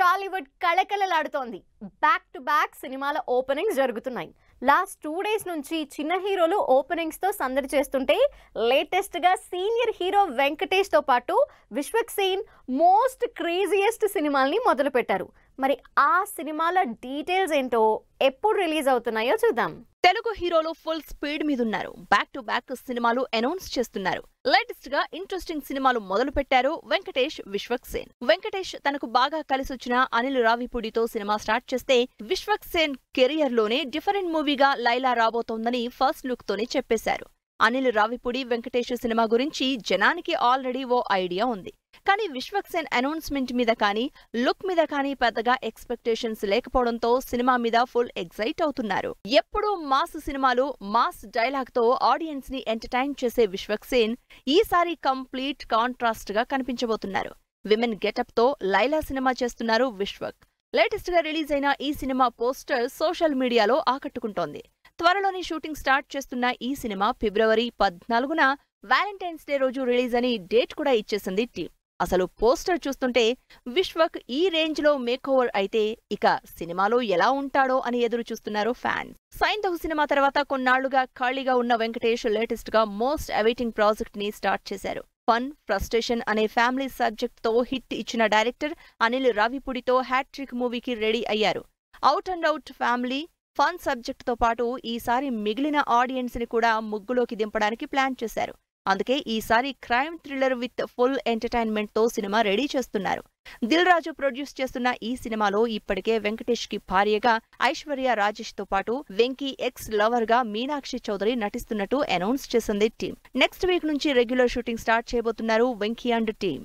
Tollywood కళకళలాడుతోంది. Back to back సినిమాల openings జరుగుతున్నాయి. Last 2 days నుంచి చిన్న హీరోలు ఓపెనింగ్స్ తో సందడి చేస్తుంటే లేటెస్ట్ గా సీనియర్ హీరో వెంకటేష్ తో పాటు విశ్వక్ సేన్ మోస్ట్ క్రేజియెస్ట్ సినిమాల్ని మొదలు పెట్టారు. మరి ఆ సినిమాల డీటెయిల్స్ ఏంటో ఎప్పుడు రిలీజ్ అవుతున్నాయో చూద్దాం. తెలుగు హీరోలు ఫుల్ స్పీడ్ మీద ఉన్నారు. బ్యాక్ టు బ్యాక్ సినిమాలు అనౌన్స్ చేస్తున్నారు. లేటెస్ట్ గా ఇంట్రెస్టింగ్ సినిమాలు మొదలు పెట్టారు వెంకటేష్, విశ్వక్ సేన్. వెంకటేష్ తనకు బాగా కలిసొచ్చిన అనిల్ రావిపూడితో సినిమా స్టార్ట్ చేస్తే, విశ్వక్ సేన్ కెరియర్ లోనే డిఫరెంట్ మూవీగా లైలా రాబోతోందని ఫస్ట్ లుక్ తోనే చెప్పేశారు. అనిల్ రావిపూడి వెంకటేష్ సినిమా గురించి జనానికి ఆల్రెడీ ఓ ఐడియా ఉంది. కానీ విశ్వక్ సేన్ అనౌన్స్మెంట్ మీద కానీ లుక్ మీద కానీ పెద్దగా ఎక్స్పెక్టేషన్స్ లేకపోవడంతో సినిమా మీద ఫుల్ ఎక్సైట్ అవుతున్నారు. ఎప్పుడూ మాస్ సినిమాలు, మాస్ డైలాగ్ తో ఆడియన్స్ ని ఎంటర్టైన్ చేసే విశ్వక్ సేన్ ఈసారి కంప్లీట్ కాంట్రాస్ట్ గా కనిపించబోతున్నారు. విమెన్ గెటప్ తో లైలా సినిమా చేస్తున్నారు విశ్వక్. లేటెస్ట్ గా రిలీజ్ అయిన ఈ సినిమా పోస్టర్ సోషల్ మీడియాలో ఆకట్టుకుంటోంది. త్వరలోని షూటింగ్ స్టార్ట్ చేస్తున్న ఈ సినిమా ఫిబ్రవరి 14న వ్యాలంటైన్స్ డే రోజు రిలీజ్ అని డేట్ కూడా ఇచ్చేసింది టీమ్. అసలు పోస్టర్ చూస్తుంటే విశ్వక్ ఈ రేంజ్ లో మేకోవర్ అయితే ఇక సినిమాలో ఎలా ఉంటాడో అని ఎదురు చూస్తున్నారు ఫ్యాన్స్. సైంధవ్ సినిమా తర్వాత కొన్నాళ్లుగా ఖాళీగా ఉన్న వెంకటేష్ లేటెస్ట్ గా మోస్ట్ అవైటింగ్ ప్రాజెక్ట్ ని స్టార్ట్ చేశారు. ఫన్, ఫ్రస్ట్రేషన్ అనే ఫ్యామిలీ సబ్జెక్ట్ తో హిట్ ఇచ్చిన డైరెక్టర్ అనిల్ రావిపూడితో హ్యాట్రిక్ మూవీకి రెడీ అయ్యారు. Out and out family fun subject తో పాటు ఈసారి మిగిలిన ఆడియన్స్ ని కూడా ముగ్గులోకి దింపడానికి ప్లాన్ చేశారు. అందుకే ఈసారి crime thriller with full entertainment తో సినిమా రెడీ చేస్తున్నారు. దిల్ రాజు ప్రొడ్యూస్ చేస్తున్న ఈ సినిమాలో ఇప్పటికే వెంకటేష్ కి భార్యగా ఐశ్వర్య రాజేష్ తో పాటు వెంకీ ఎక్స్ లవర్ గా మీనాక్షి చౌదరి నటిస్తున్నట్టు అనౌన్స్ చేసింది టీమ్. నెక్స్ట్ వీక్ నుంచి రెగ్యులర్ షూటింగ్ స్టార్ట్ చేయబోతున్నారు వెంకీ అండ్ టీమ్.